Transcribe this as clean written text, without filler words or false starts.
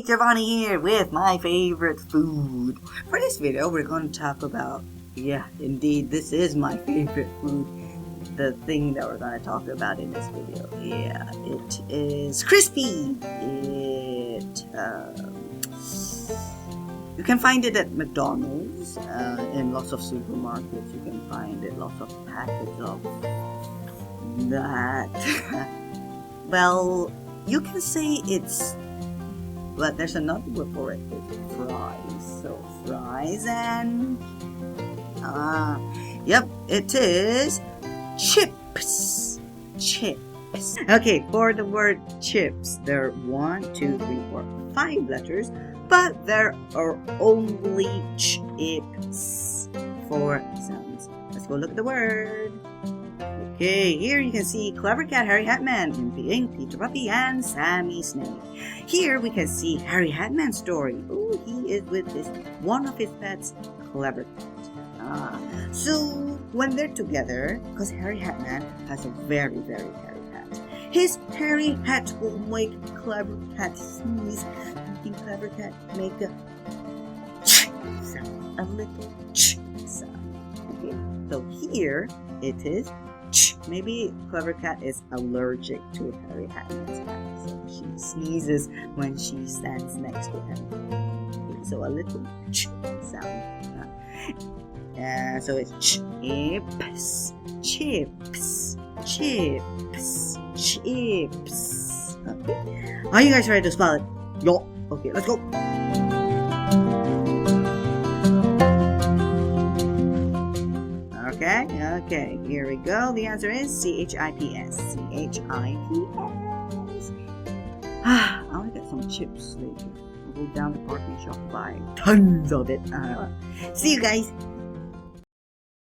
Giovanni here with my favorite food. For this video, we're going to talk about, indeed, this is my favorite food. The thing that we're going to talk about in this video. Yeah, it is crispy. You can find it at McDonald's, in lots of supermarkets. You can find it lots of packets of that. Well, you can say it's, but there's another word for it. It's fries. So fries and yep, it is chips. Chips. Okay, for the word chips, there are 1, 2, 3, 4, 5 letters, but there are only chips 4 sounds. Let's go look at the word. Okay, here you can see Clever Cat, Harry Hatman, Impy Ink, Peter Puppy, and Sammy Snake. Here we can see Harry Hatman's story. Oh, he is with one of his pets, Clever Cat. So when they're together, because Harry Hatman has a very, very hairy hat, his hairy hat will make Clever Cat sneeze, making Clever Cat make a ch sound, a little ch sound. Okay, so here it is. Maybe Clever Cat is allergic to Harry Hatman's hat, so she sneezes when she stands next to him. Okay, so a little ch sound. So it's chips, chips, chips, chips. Okay. Are you guys ready to spell it? Yo. Okay, let's go. Okay, here we go. The answer is C-H-I-P-S. C-H-I-P-S. I want to get some chips later. I'll go down to Park and Shop, buy tons of it. See you guys.